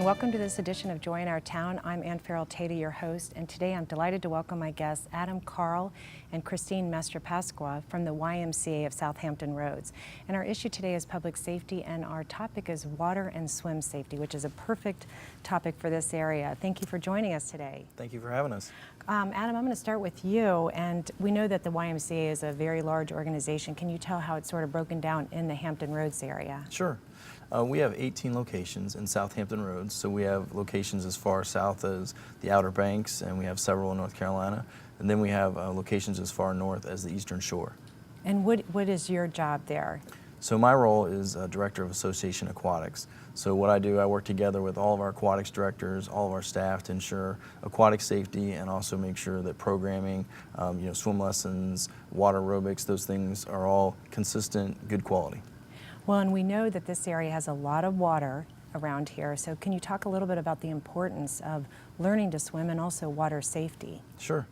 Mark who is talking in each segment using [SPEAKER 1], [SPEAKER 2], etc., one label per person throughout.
[SPEAKER 1] welcome to this edition of Joy in Our Town. I'm Ann Farrell Tata, your host, and today I'm delighted to welcome my guests Adam Carl and Christine Mestre-Pasqua from the YMCA of Southampton Roads. And our issue today is public safety, and our topic is water and swim safety, which is a perfect topic for this area. Thank you for joining us today.
[SPEAKER 2] Thank you for having us.
[SPEAKER 1] Adam, I'm going to start with you, and we know that the YMCA is a very large organization. Can you tell how it's sort of broken down in the Hampton Roads area?
[SPEAKER 2] Sure. We have 18 locations in Southampton Roads, so we have locations as far south as the Outer Banks, and we have several in North Carolina, and then we have locations as far north as the Eastern Shore.
[SPEAKER 1] And what is your job there?
[SPEAKER 2] So my role is Director of Association Aquatics. So what I do, I work together with all of our aquatics directors, all of our staff to ensure aquatic safety and also make sure that programming, swim lessons, water aerobics, those things are all consistent, good quality.
[SPEAKER 1] Well, and we know that this area has a lot of water around here, so can you talk a little bit about the importance of learning to swim and also water safety?
[SPEAKER 2] Sure.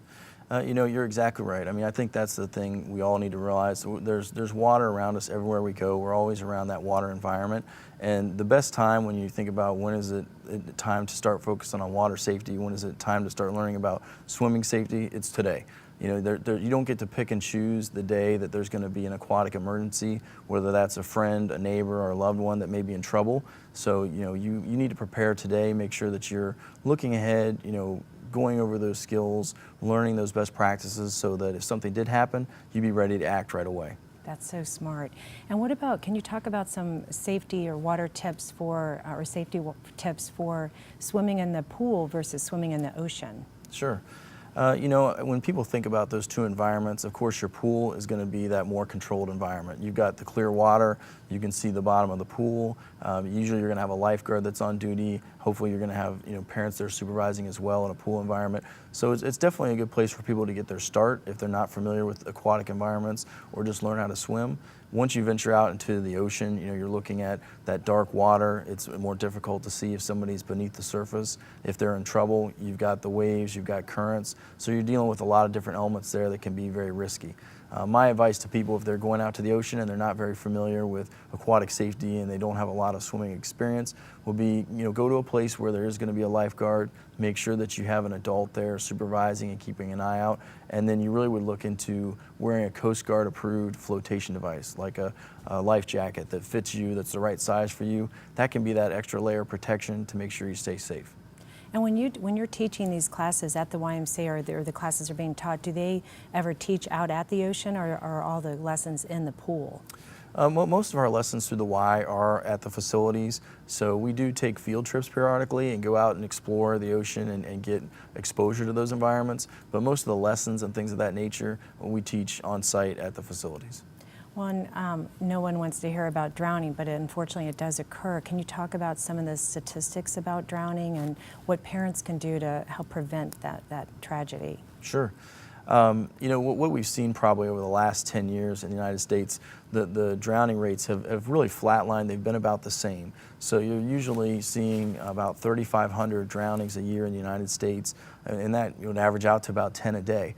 [SPEAKER 2] You're exactly right. I mean, I think that's the thing we all need to realize. There's water around us everywhere we go. We're always around that water environment. And the best time when you think about when is it time to start focusing on water safety, when is it time to start learning about swimming safety, it's today. You don't get to pick and choose the day that there's going to be an aquatic emergency, whether that's a friend, a neighbor, or a loved one that may be in trouble. So, you need to prepare today, make sure that you're looking ahead, going over those skills, learning those best practices so that if something did happen, you'd be ready to act right away.
[SPEAKER 1] That's so smart. And what about, can you talk about some safety or water tips or safety tips for swimming in the pool versus swimming in the ocean?
[SPEAKER 2] Sure. When people think about those two environments, of course your pool is going to be that more controlled environment. You've got the clear water, you can see the bottom of the pool. Usually you're going to have a lifeguard that's on duty. Hopefully you're going to have parents that are supervising as well in a pool environment. So it's definitely a good place for people to get their start if they're not familiar with aquatic environments or just learn how to swim. Once you venture out into the ocean, you're looking at that dark water. It's more difficult to see if somebody's beneath the surface. If they're in trouble, you've got the waves, you've got currents. So you're dealing with a lot of different elements there that can be very risky. My advice to people if they're going out to the ocean and they're not very familiar with aquatic safety and they don't have a lot of swimming experience would be, go to a place where there is going to be a lifeguard, make sure that you have an adult there supervising and keeping an eye out, and then you really would look into wearing a Coast Guard approved flotation device, like a life jacket that fits you, that's the right size for you. That can be that extra layer of protection to make sure you stay safe.
[SPEAKER 1] And when you're teaching these classes at the YMCA or the classes are being taught, do they ever teach out at the ocean or are all the lessons in the pool?
[SPEAKER 2] Most of our lessons through the Y are at the facilities, so we do take field trips periodically and go out and explore the ocean and get exposure to those environments, but most of the lessons and things of that nature we teach on site at the facilities.
[SPEAKER 1] Well, no one wants to hear about drowning, but unfortunately it does occur. Can you talk about some of the statistics about drowning and what parents can do to help prevent that tragedy?
[SPEAKER 2] Sure. What we've seen probably over the last 10 years in the United States, the drowning rates have really flatlined. They've been about the same. So you're usually seeing about 3,500 drownings a year in the United States, and that would average out to about 10 a day.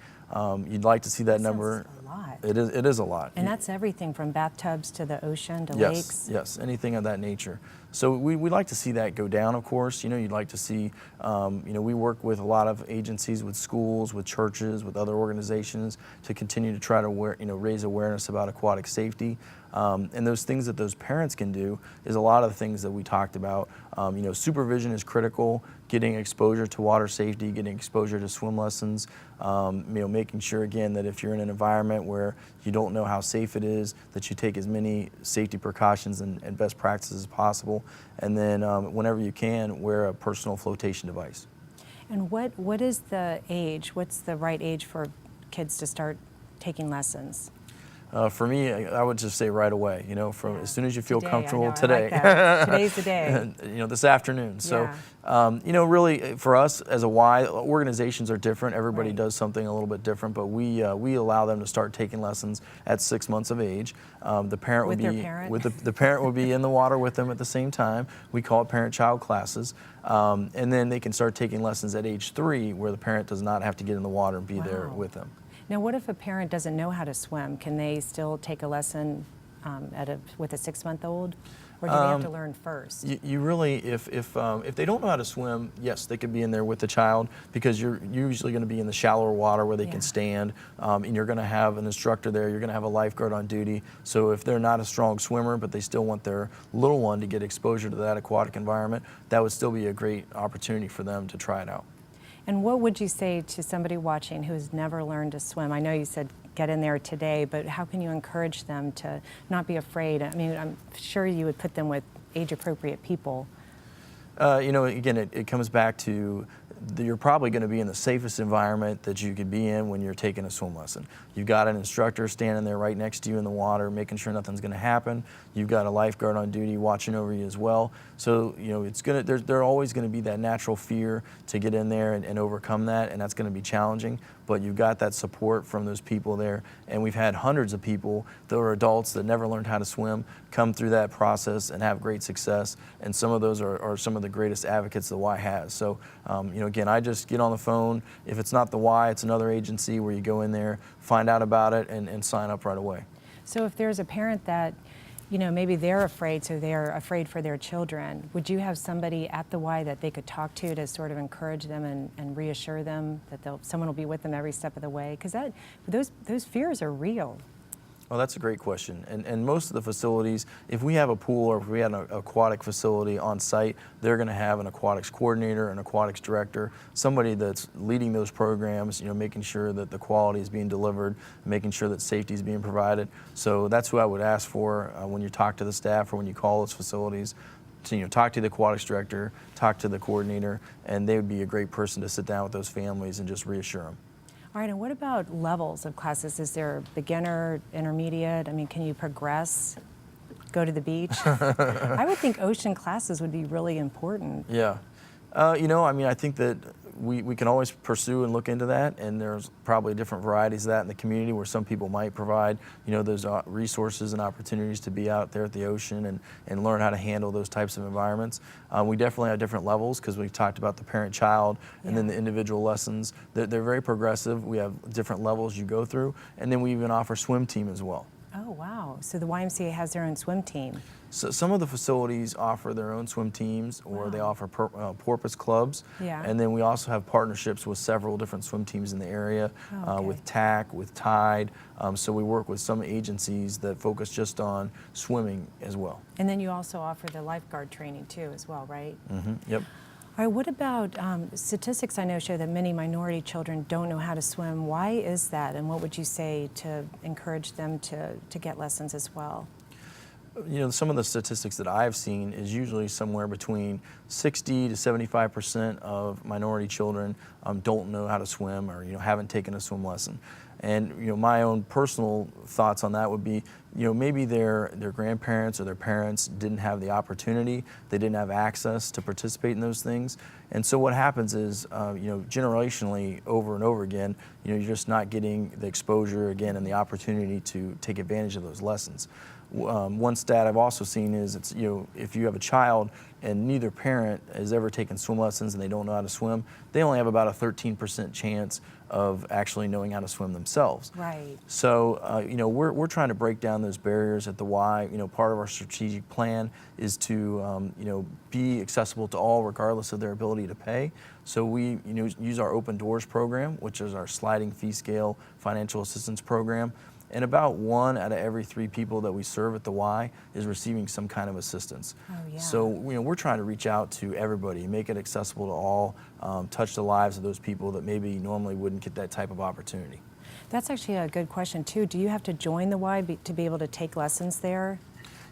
[SPEAKER 2] You'd like to see that number.
[SPEAKER 1] That's a lot.
[SPEAKER 2] It is a lot.
[SPEAKER 1] And that's everything from bathtubs to the ocean to
[SPEAKER 2] yes,
[SPEAKER 1] lakes?
[SPEAKER 2] Yes, anything of that nature. So we'd like to see that go down, of course. You'd like to see, we work with a lot of agencies, with schools, with churches, with other organizations to continue to try to raise awareness about aquatic safety. And those things that those parents can do is a lot of the things that we talked about. Supervision is critical, getting exposure to water safety, getting exposure to swim lessons, making sure, again, that if you're in an environment where you don't know how safe it is, that you take as many safety precautions and best practices as possible. And then whenever you can, wear a personal flotation device.
[SPEAKER 1] And what is the age? What's the right age for kids to start taking lessons?
[SPEAKER 2] For me, I would just say right away, as soon as you feel comfortable
[SPEAKER 1] today.
[SPEAKER 2] today.
[SPEAKER 1] I like that. Today's the day.
[SPEAKER 2] This afternoon. So, really for us as a Y, organizations are different. Everybody does something a little bit different, but we allow them to start taking lessons at 6 months of age. The parent
[SPEAKER 1] with
[SPEAKER 2] would be
[SPEAKER 1] their parent?
[SPEAKER 2] with the parent would be in the water with them at the same time. We call it parent-child classes. And then they can start taking lessons at age 3 where the parent does not have to get in the water and be there with them.
[SPEAKER 1] Now, what if a parent doesn't know how to swim? Can they still take a lesson with a 6-month-old? Or do they have to learn first?
[SPEAKER 2] You really, if they don't know how to swim, yes, they could be in there with the child, because you're usually going to be in the shallower water where they can stand, and you're going to have an instructor there. You're going to have a lifeguard on duty. So if they're not a strong swimmer, but they still want their little one to get exposure to that aquatic environment, that would still be a great opportunity for them to try it out.
[SPEAKER 1] And what would you say to somebody watching who has never learned to swim? I know you said get in there today, but how can you encourage them to not be afraid? I mean, I'm sure you would put them with age-appropriate people.
[SPEAKER 2] You know, again, it comes back to you're probably going to be in the safest environment that you could be in when you're taking a swim lesson. You've got an instructor standing there right next to you in the water, making sure nothing's going to happen. You've got a lifeguard on duty watching over you as well. So, you know, it's going to, there's always going to be that natural fear to get in there and overcome that, and that's going to be challenging. But you've got that support from those people there. And we've had hundreds of people that are adults that never learned how to swim come through that process and have great success. And some of those are some of the greatest advocates the Y has. So, you know, again, I just get on the phone. If it's not the Y, it's another agency where you go in there, find out about it, and sign up right away.
[SPEAKER 1] So if there's a parent that, you know, maybe they're afraid, so they're afraid for their children, would you have somebody at the Y that they could talk to sort of encourage them and reassure them that someone will be with them every step of the way? Because those fears are real.
[SPEAKER 2] Well, that's a great question. And most of the facilities, if we have a pool or if we have an aquatic facility on site, they're going to have an aquatics coordinator, an aquatics director, somebody that's leading those programs, you know, making sure that the quality is being delivered, making sure that safety is being provided. So that's who I would ask for when you talk to the staff or when you call those facilities. To, you know, talk to the aquatics director, talk to the coordinator, and they would be a great person to sit down with those families and just reassure them.
[SPEAKER 1] All right, and what about levels of classes? Is there beginner, intermediate? I mean, can you progress, go to the beach? I would think ocean classes would be really important.
[SPEAKER 2] Yeah. You know, I mean, I think that we can always pursue and look into that, and there's probably different varieties of that in the community where some people might provide, you know, those resources and opportunities to be out there at the ocean and learn how to handle those types of environments. We definitely have different levels because we've talked about the parent-child and then the individual lessons. They're very progressive. We have different levels you go through, and then we even offer swim team as well.
[SPEAKER 1] Oh, wow. So the YMCA has their own swim team.
[SPEAKER 2] So some of the facilities offer their own swim teams, or they offer porpoise clubs.
[SPEAKER 1] Yeah.
[SPEAKER 2] And then we also have partnerships with several different swim teams in the area, with TAC, with Tide. So we work with some agencies that focus just on swimming as well.
[SPEAKER 1] And then you also offer the lifeguard training too as well, right?
[SPEAKER 2] Mm-hmm. Yep.
[SPEAKER 1] All right, what about statistics I know show that many minority children don't know how to swim. Why is that, and what would you say to encourage them to get lessons as well?
[SPEAKER 2] You know, some of the statistics that I've seen is usually somewhere between 60 to 75% of minority children don't know how to swim, or, you know, haven't taken a swim lesson. And, you know, my own personal thoughts on that would be, you know, maybe their grandparents or their parents didn't have the opportunity, they didn't have access to participate in those things. And so what happens is, you know, generationally, over and over again, you know, you're just not getting the exposure again and the opportunity to take advantage of those lessons. One stat I've also seen is, it's, you know, if you have a child and neither parent has ever taken swim lessons and they don't know how to swim, they only have about a 13% chance of actually knowing how to swim themselves.
[SPEAKER 1] Right.
[SPEAKER 2] So, you know, we're trying to break down those barriers at the Y. You know, part of our strategic plan is to, you know, be accessible to all regardless of their ability to pay. So we, you know, use our Open Doors program, which is our sliding fee scale financial assistance program. And about 1 out of every 3 people that we serve at the Y is receiving some kind of assistance.
[SPEAKER 1] Oh, yeah.
[SPEAKER 2] So, you know, we're trying to reach out to everybody, make it accessible to all, touch the lives of those people that maybe normally wouldn't get that type of opportunity.
[SPEAKER 1] That's actually a good question too. Do you have to join the Y to be able to take lessons there?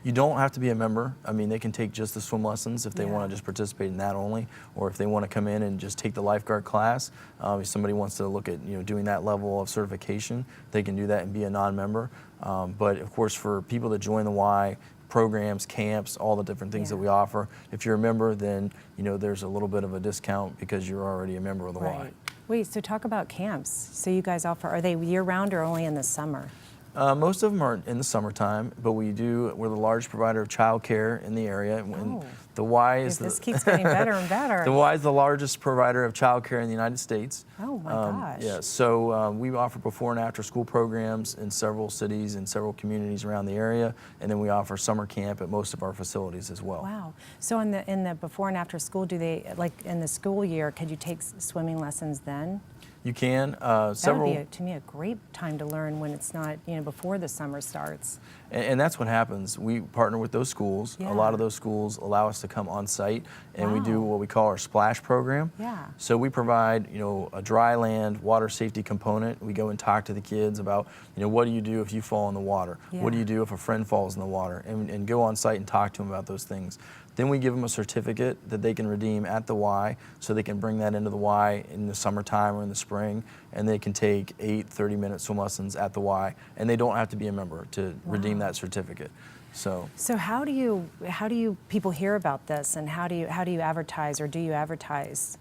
[SPEAKER 2] You don't have to be a member. I mean, they can take just the swim lessons if they want to just participate in that only, or if they want to come in and just take the lifeguard class. If somebody wants to look at, you know, doing that level of certification, they can do that and be a non-member. But of course, for people that join the Y, programs, camps, all the different things that we offer, if you're a member, then, you know, there's a little bit of a discount because you're already a member of the Y.
[SPEAKER 1] Wait, so talk about camps. So you guys offer, are they year-round or only in the summer?
[SPEAKER 2] Most of them are in the summertime, but we're the largest provider of childcare in the area. And the Y is
[SPEAKER 1] this keeps getting better and better.
[SPEAKER 2] The Y is the largest provider of childcare in the United States.
[SPEAKER 1] Oh my gosh.
[SPEAKER 2] Yeah, so we offer before and after school programs in several cities and several communities around the area, and then we offer summer camp at most of our facilities as well.
[SPEAKER 1] Wow. So in the before and after school, do they, like in the school year, could you take swimming lessons then?
[SPEAKER 2] You can.
[SPEAKER 1] That would be, to me, a great time to learn when it's not, before the summer starts.
[SPEAKER 2] And that's what happens. We partner with those schools.
[SPEAKER 1] Yeah.
[SPEAKER 2] A lot of those schools allow us to come on site, and we do
[SPEAKER 1] Wow.
[SPEAKER 2] what we call our splash program.
[SPEAKER 1] Yeah.
[SPEAKER 2] So we provide, a dry land water safety component. We go and talk to the kids about, what do you do if you fall in the water?
[SPEAKER 1] Yeah.
[SPEAKER 2] What do you do if a friend falls in the water? And go on site and talk to them about those things. Then we give them a certificate that they can redeem at the Y, so they can bring that into the Y in the summertime or in the spring, and they can take 8 30-minute swim lessons at the Y, and they don't have to be a member to redeem that certificate. So
[SPEAKER 1] how do you people hear about this, and how do you advertise, or do you advertise?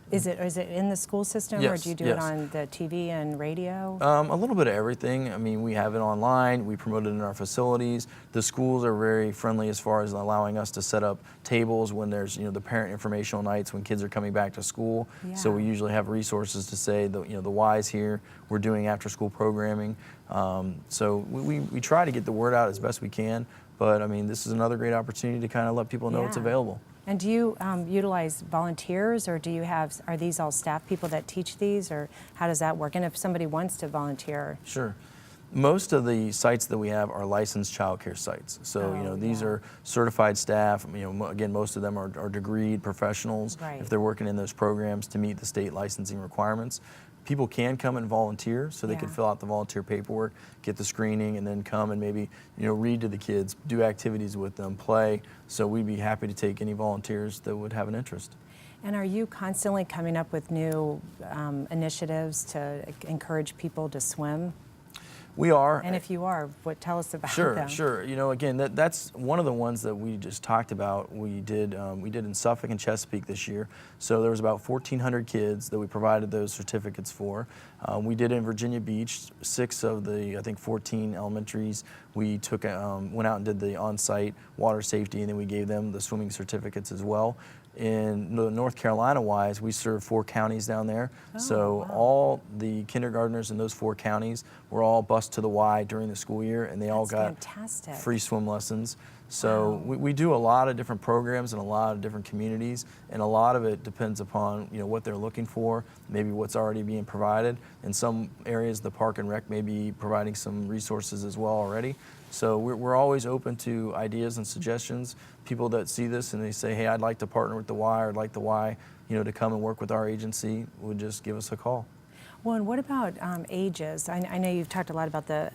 [SPEAKER 1] Is it in the school system, or
[SPEAKER 2] Yes,
[SPEAKER 1] do you do
[SPEAKER 2] yes.
[SPEAKER 1] it on the TV and radio?
[SPEAKER 2] A little bit of everything. I mean, we have it online. We promote it in our facilities. The schools are very friendly as far as allowing us to set up tables when there's, the parent informational nights when kids are coming back to school. So we
[SPEAKER 1] Yeah.
[SPEAKER 2] usually have resources to say, the Y's here. We're doing after-school programming. So we try to get the word out as best we can. But I mean, this is another great opportunity to kind of let people know it's
[SPEAKER 1] Yeah.
[SPEAKER 2] available.
[SPEAKER 1] And do you utilize volunteers, or are these all staff people that teach these, or how does that work? And if somebody wants to volunteer?
[SPEAKER 2] Sure. Most of the sites that we have are licensed child care sites. So, these
[SPEAKER 1] yeah.
[SPEAKER 2] are certified staff. Again, most of them are degreed professionals
[SPEAKER 1] Right.
[SPEAKER 2] if they're working in those programs to meet the state licensing requirements. People can come and volunteer, so they can
[SPEAKER 1] Yeah.
[SPEAKER 2] fill out the volunteer paperwork, get the screening, and then come and maybe, read to the kids, do activities with them, play. So we'd be happy to take any volunteers that would have an interest.
[SPEAKER 1] And are you constantly coming up with new initiatives to encourage people to swim?
[SPEAKER 2] We are.
[SPEAKER 1] And if you are, tell us about
[SPEAKER 2] Sure,
[SPEAKER 1] them.
[SPEAKER 2] sure. Again, that's one of the ones that we just talked about. We did in Suffolk and Chesapeake this year. So there was about 1,400 kids that we provided those certificates for. We did in Virginia Beach, 6 of the, I think, 14 elementaries. We went out and did the on-site water safety, and then we gave them the swimming certificates as well. In North Carolina-wise, we serve 4 counties down there. So
[SPEAKER 1] wow.
[SPEAKER 2] all the kindergartners in those 4 counties were all bused to the Y during the school year, and they all got
[SPEAKER 1] fantastic.
[SPEAKER 2] free swim lessons. So
[SPEAKER 1] Wow.
[SPEAKER 2] we do a lot of different programs in a lot of different communities, and a lot of it depends upon what they're looking for, maybe what's already being provided. In some areas, the Park and Rec may be providing some resources as well already. So we're always open to ideas and suggestions. People that see this and they say, hey, I'd like to partner with the Y, or I'd like the Y, to come and work with our agency, would just give us a call.
[SPEAKER 1] Well, and what about ages? I know you've talked a lot about the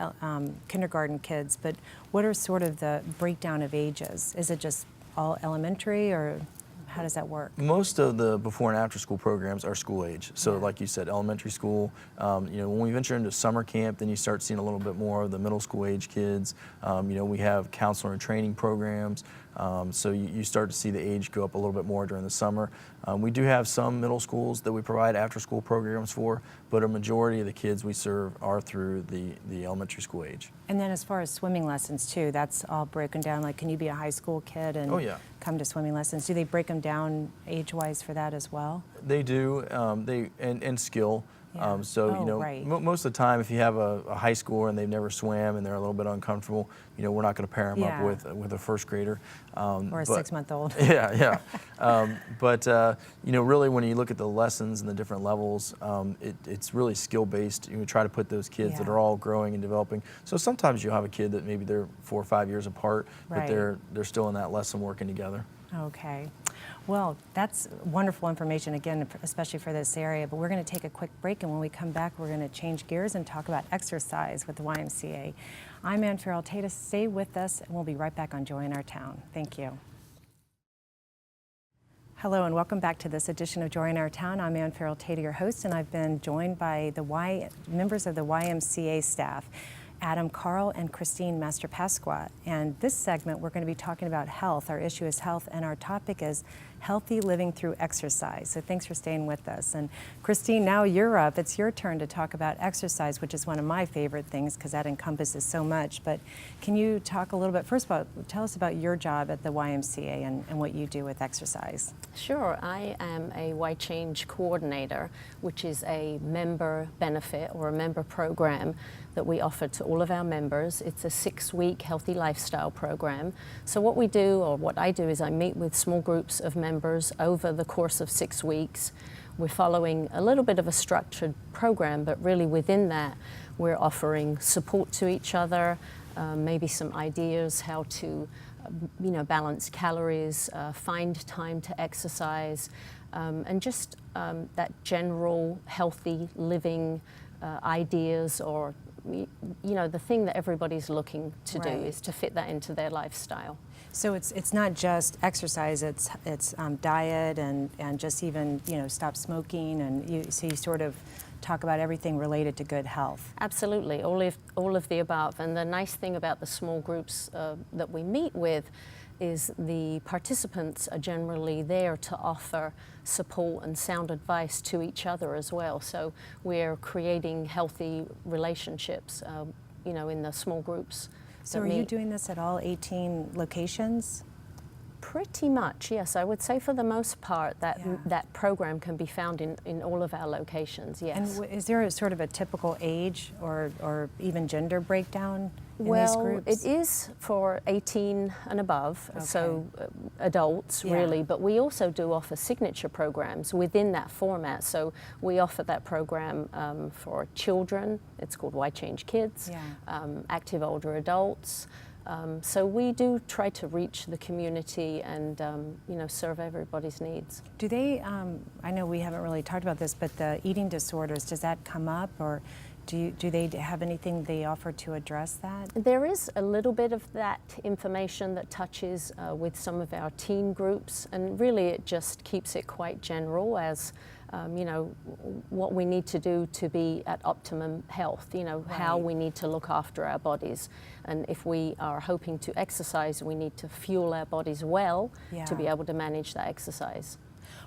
[SPEAKER 1] kindergarten kids, but what are sort of the breakdown of ages? Is it just all elementary, or how does that work?
[SPEAKER 2] Most of the before and after school programs are school age. So like you said, elementary school. When we venture into summer camp, then you start seeing a little bit more of the middle school age kids. We have counselor and training programs. So you start to see the age go up a little bit more during the summer. We do have some middle schools that we provide after school programs for, but a majority of the kids we serve are through the elementary school age.
[SPEAKER 1] And then as far as swimming lessons too, that's all broken down. Like, can you be a high school kid and
[SPEAKER 2] Oh, yeah.
[SPEAKER 1] come to swimming lessons? Do they break them down age-wise for that as well?
[SPEAKER 2] They do, and skill.
[SPEAKER 1] Yeah. Right.
[SPEAKER 2] Most of the time, if you have a high schooler and they've never swam and they're a little bit uncomfortable, we're not going to pair them
[SPEAKER 1] Yeah.
[SPEAKER 2] up with a first grader.
[SPEAKER 1] Or a 6-month-old.
[SPEAKER 2] Yeah. But really, when you look at the lessons and the different levels, it's really skill-based. You try to put those kids that
[SPEAKER 1] Yeah.
[SPEAKER 2] are all growing and developing. So sometimes you'll have a kid that maybe they're 4 or 5 years apart,
[SPEAKER 1] Right.
[SPEAKER 2] but they're still in that lesson working together.
[SPEAKER 1] Okay. Well, that's wonderful information, again, especially for this area. But we're going to take a quick break, and when we come back, we're going to change gears and talk about exercise with the YMCA. I'm Ann Farrell Tata. Stay with us, and we'll be right back on Joy in Our Town. Thank you. Hello, and welcome back to this edition of Joy in Our Town. I'm Ann Farrell Tata, your host, and I've been joined by the members of the YMCA staff, Adam Carl and Christine Master-Pasqua. And this segment, we're going to be talking about health. Our issue is health, and our topic is Healthy Living Through Exercise. So thanks for staying with us. And Christine, now you're up. It's your turn to talk about exercise, which is one of my favorite things because that encompasses so much. But can you talk a little bit, first of all, tell us about your job at the YMCA and what you do with exercise.
[SPEAKER 3] Sure, I am a Y Change coordinator, which is a member benefit or a member program that we offer to all of our members. It's a 6-week healthy lifestyle program. So what we do, or what I do, is I meet with small groups of members over the course of 6 weeks. We're following a little bit of a structured program, but really within that, we're offering support to each other, maybe some ideas how to balance calories, find time to exercise, and just that general healthy living ideas, or the thing that everybody's looking to do is to fit that into their lifestyle.
[SPEAKER 1] So it's not just exercise, it's diet and just even stop smoking, and you sort of talk about everything related to good health.
[SPEAKER 3] Absolutely, all of the above. And the nice thing about the small groups that we meet with is the participants are generally there to offer support and sound advice to each other as well. So we're creating healthy relationships, in the small groups.
[SPEAKER 1] So are you doing this at all 18 locations?
[SPEAKER 3] Pretty much, yes. I would say for the most part that program can be found in all of our locations, yes.
[SPEAKER 1] And is there a sort of a typical age or even gender breakdown in these groups?
[SPEAKER 3] It is for 18 and above, so adults really, but we also do offer signature programs within that format. So we offer that program for children. It's called Y Change Kids, active older adults. So we do try to reach the community and serve everybody's needs.
[SPEAKER 1] Do they, I know we haven't really talked about this, but the eating disorders, does that come up, or do they have anything they offer to address that?
[SPEAKER 3] There is a little bit of that information that touches with some of our teen groups, and really it just keeps it quite general as what we need to do to be at optimum health, how we need to look after our bodies. And if we are hoping to exercise, we need to fuel our bodies well to be able to manage that exercise.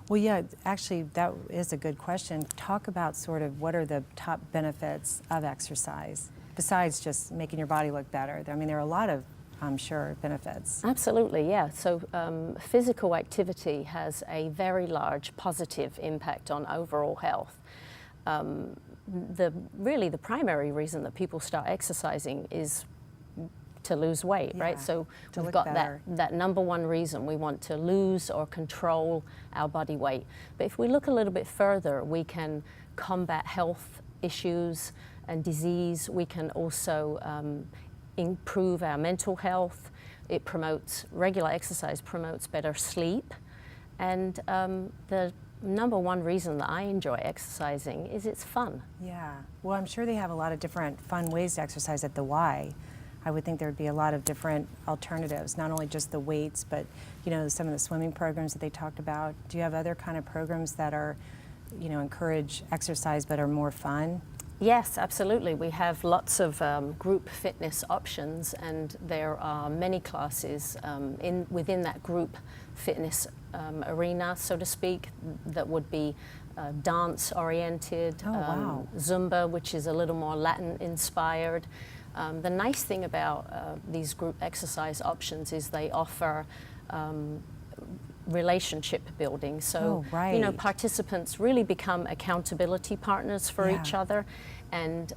[SPEAKER 1] Well, yeah, actually, that is a good question. Talk about sort of what are the top benefits of exercise, besides just making your body look better. I mean, there are a lot of, I'm sure, benefits.
[SPEAKER 3] Absolutely, yeah. So physical activity has a very large positive impact on overall health. Really the primary reason that people start exercising is to lose weight, right? So we've got that number one reason. We want to lose or control our body weight. But if we look a little bit further, we can combat health issues and disease. We can also improve our mental health. It promotes, regular exercise promotes better sleep. And the number one reason that I enjoy exercising is it's fun.
[SPEAKER 1] Yeah, well, I'm sure they have a lot of different fun ways to exercise at the Y. I would think there would be a lot of different alternatives, not only just the weights, but some of the swimming programs that they talked about. Do you have other kind of programs that are, encourage exercise but are more fun?
[SPEAKER 3] Yes, absolutely. We have lots of group fitness options, and there are many classes within that group fitness arena, so to speak, that would be dance-oriented, Zumba, which is a little more Latin-inspired. The nice thing about these group exercise options is they offer relationship building. So, participants really become accountability partners for each other, and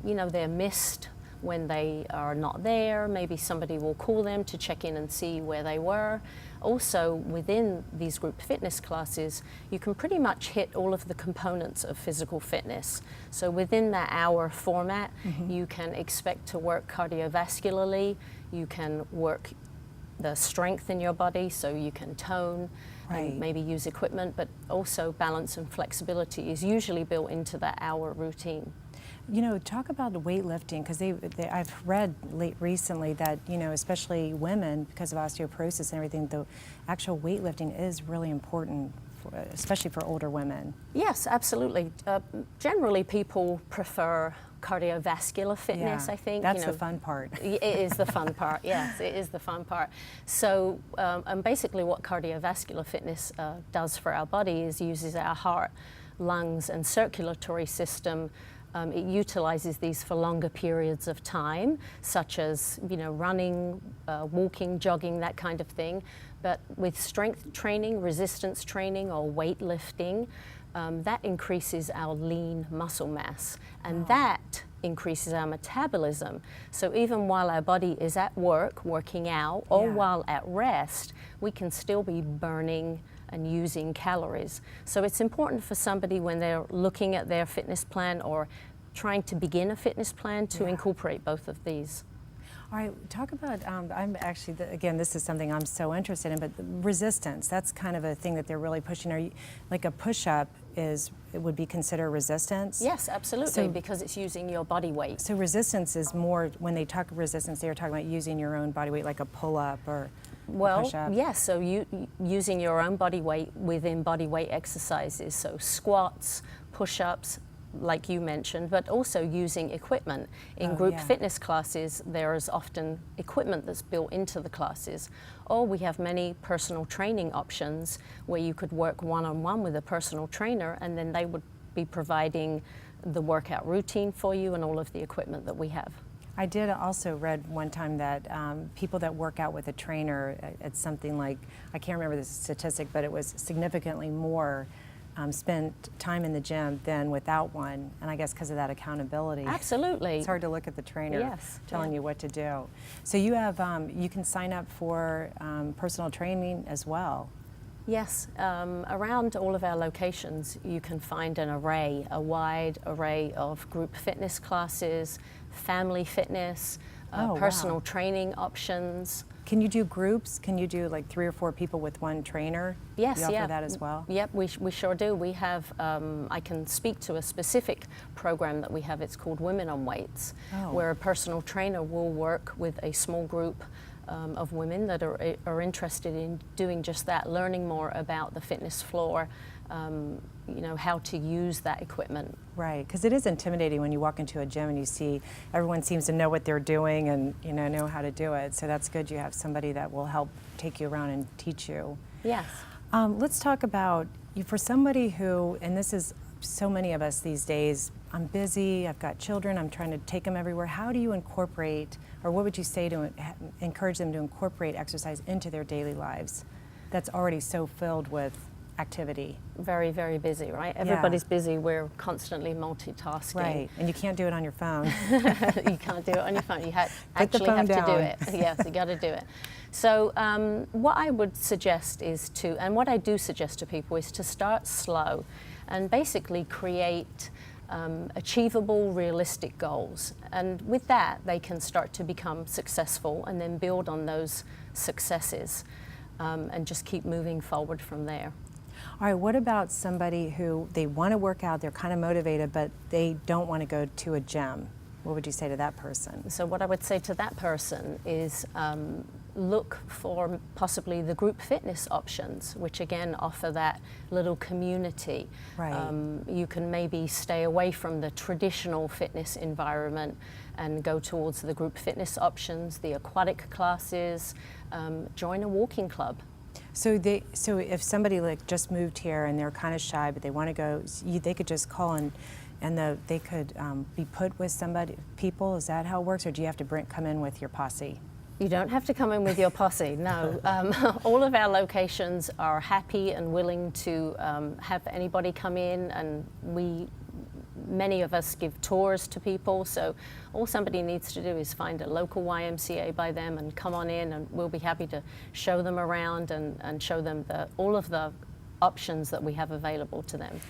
[SPEAKER 3] they're missed when they are not there. Maybe somebody will call them to check in and see where they were. Also, within these group fitness classes, you can pretty much hit all of the components of physical fitness. So within that hour format, you can expect to work cardiovascularly, you can work the strength in your body, so you can tone and maybe use equipment, but also balance and flexibility is usually built into that hour routine.
[SPEAKER 1] Talk about the weightlifting, because I've read recently that, especially women, because of osteoporosis and everything, the actual weightlifting is really important especially for older women?
[SPEAKER 3] Yes, absolutely. Generally, people prefer cardiovascular fitness, I think.
[SPEAKER 1] That's the fun part.
[SPEAKER 3] It is the fun part, yes, it is the fun part. So, and basically what cardiovascular fitness does for our body is uses our heart, lungs, and circulatory system. It utilizes these for longer periods of time, such as, running, walking, jogging, that kind of thing. But with strength training, resistance training, or weightlifting, that increases our lean muscle mass, and that increases our metabolism. So even while our body is at work, working out, or while at rest, we can still be burning and using calories. So it's important for somebody when they're looking at their fitness plan or trying to begin a fitness plan to incorporate both of these.
[SPEAKER 1] All right, talk about, I'm actually, again, this is something I'm so interested in, but the resistance, that's kind of a thing that they're really pushing. Are you, like a push-up it would be considered resistance?
[SPEAKER 3] Yes, absolutely,
[SPEAKER 1] So,
[SPEAKER 3] because it's using your body weight.
[SPEAKER 1] So resistance is more, when they talk resistance, they're talking about using your own body weight, like a pull-up or a push-up?
[SPEAKER 3] Yes, so using your own body weight within body weight exercises, so squats, push-ups, like you mentioned, but also using equipment. In group fitness classes, there is often equipment that's built into the classes. Or we have many personal training options where you could work one-on-one with a personal trainer, and then they would be providing the workout routine for you and all of the equipment that we have.
[SPEAKER 1] I did also read one time that people that work out with a trainer, it's something like, I can't remember the statistic, but it was significantly more spent time in the gym than without one, and I guess because of that accountability.
[SPEAKER 3] Absolutely.
[SPEAKER 1] It's hard to look at the trainer telling you what to do. So you have, you can sign up for personal training as well.
[SPEAKER 3] Yes, around all of our locations you can find a wide array of group fitness classes, family fitness, personal training options.
[SPEAKER 1] Can you do groups? Can you do like 3 or 4 people with one trainer?
[SPEAKER 3] Yes,
[SPEAKER 1] you offer that as well?
[SPEAKER 3] Yep, we sure do. We have, I can speak to a specific program that we have. It's called Women on Weights, where a personal trainer will work with a small group of women that are interested in doing just that, learning more about the fitness floor, how to use that equipment.
[SPEAKER 1] Right, because it is intimidating when you walk into a gym and you see everyone seems to know what they're doing and know how to do it. So that's good you have somebody that will help take you around and teach you.
[SPEAKER 3] Yes.
[SPEAKER 1] Let's talk about, for somebody who, and this is so many of us these days, I'm busy, I've got children, I'm trying to take them everywhere. How do you incorporate, or what would you say to encourage them to incorporate exercise into their daily lives that's already so filled with activity?
[SPEAKER 3] Very, very busy, right? Everybody's busy. We're constantly multitasking.
[SPEAKER 1] Right, and you can't do it on your phone.
[SPEAKER 3] You can't do it on your phone. You actually have to do it. Yes, you got to do it. So what I would suggest is and what I do suggest to people is to start slow and basically create achievable, realistic goals. And with that, they can start to become successful and then build on those successes and just keep moving forward from there.
[SPEAKER 1] All right, what about somebody who they want to work out, they're kind of motivated, but they don't want to go to a gym? What would you say to that person?
[SPEAKER 3] So what I would say to that person is look for possibly the group fitness options, which again offer that little community.
[SPEAKER 1] Right.
[SPEAKER 3] You can maybe stay away from the traditional fitness environment and go towards the group fitness options, the aquatic classes, join a walking club.
[SPEAKER 1] So if somebody like just moved here and they're kind of shy, but they want to go, they could just call and they could be put with people. Is that how it works, or do you have to come in with your posse?
[SPEAKER 3] You don't have to come in with your posse, no. All of our locations are happy and willing to have anybody come in, and many of us give tours to people, so all somebody needs to do is find a local YMCA by them and come on in, and we'll be happy to show them around and show them all of the options that we have available to them.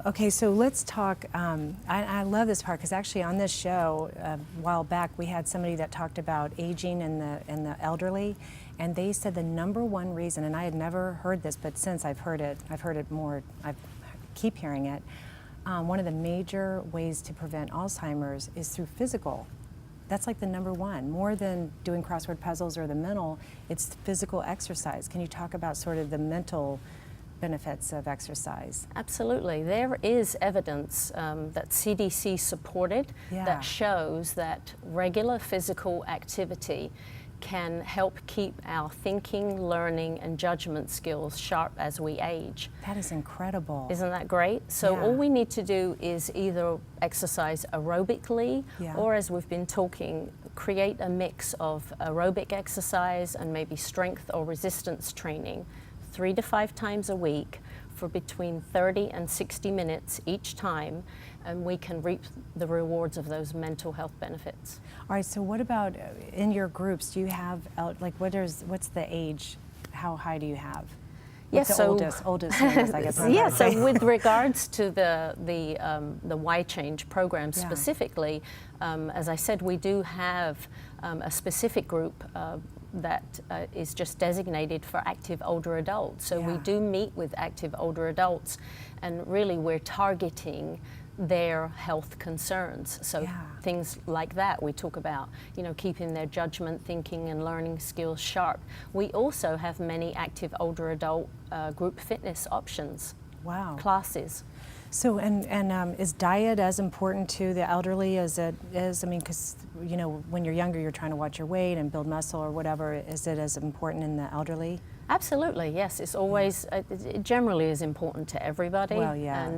[SPEAKER 1] Okay, so let's talk, I love this part because actually on this show a while back we had somebody that talked about aging and the elderly, and they said the #1 reason, and I had never heard this, but since I've heard it more, I keep hearing it, one of the major ways to prevent Alzheimer's is through physical. That's like the #1, more than doing crossword puzzles or the mental, it's physical exercise. Can you talk about sort of the mental benefits of exercise.
[SPEAKER 3] Absolutely. There is evidence that CDC supported
[SPEAKER 1] Yeah.
[SPEAKER 3] that shows that regular physical activity can help keep our thinking, learning, and judgment skills sharp as we age.
[SPEAKER 1] That is incredible.
[SPEAKER 3] Isn't that great? So
[SPEAKER 1] Yeah.
[SPEAKER 3] all we need to do is either exercise aerobically
[SPEAKER 1] Yeah.
[SPEAKER 3] or, as we've been talking, create a mix of aerobic exercise and maybe strength or resistance training 3 to 5 times a week for between 30 and 60 minutes each time, and we can reap the rewards of those mental health benefits.
[SPEAKER 1] All right, so what about in your groups? Do you have, like, what's the age? How high do you have?
[SPEAKER 3] Yes,
[SPEAKER 1] What's the
[SPEAKER 3] so
[SPEAKER 1] oldest members, I guess. I'm
[SPEAKER 3] yeah.
[SPEAKER 1] trying to say.
[SPEAKER 3] So with regards to the Y Change program
[SPEAKER 1] Yeah.
[SPEAKER 3] specifically, as I said, we do have a specific group that is just designated for active older adults. So we
[SPEAKER 1] Yeah.
[SPEAKER 3] do meet with active older adults, and really we're targeting their health concerns. So
[SPEAKER 1] Yeah.
[SPEAKER 3] things like that we talk about, you know, keeping their judgment, thinking, and learning skills sharp. We also have many active older adult group fitness options,
[SPEAKER 1] Wow.
[SPEAKER 3] classes.
[SPEAKER 1] So, and is diet as important to the elderly as it is? I mean, because, you know, when you're younger, you're trying to watch your weight and build muscle or whatever. Is it as important in the elderly?
[SPEAKER 3] Absolutely, yes. It's always, it generally is important to everybody.
[SPEAKER 1] Well, yeah.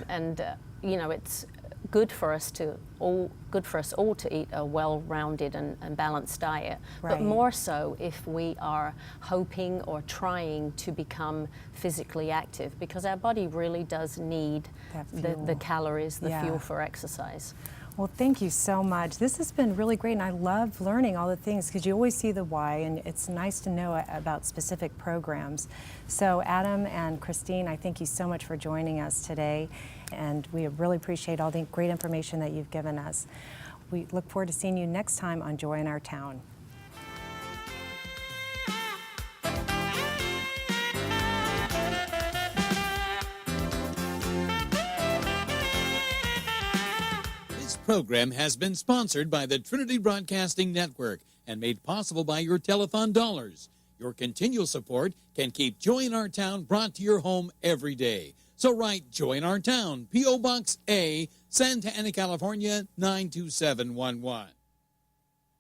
[SPEAKER 3] And you know, it's good for us all to eat a well-rounded and balanced diet.
[SPEAKER 1] Right.
[SPEAKER 3] But more so if we are hoping or trying to become physically active, because our body really does need
[SPEAKER 1] That
[SPEAKER 3] the
[SPEAKER 1] fuel.
[SPEAKER 3] calories, the
[SPEAKER 1] Yeah.
[SPEAKER 3] fuel for exercise.
[SPEAKER 1] Well, thank you so much. This has been really great, and I love learning all the things because you always see the why, and it's nice to know about specific programs. So, Adam and Christine, I thank you so much for joining us today, and we really appreciate all the great information that you've given us. We look forward to seeing you next time on Joy in Our Town.
[SPEAKER 4] This program has been sponsored by the Trinity Broadcasting Network and made possible by your telethon dollars. Your continual support can keep Joy in Our Town brought to your home every day. So write Joy in Our Town, P.O. Box A, Santa Ana, California, 92711.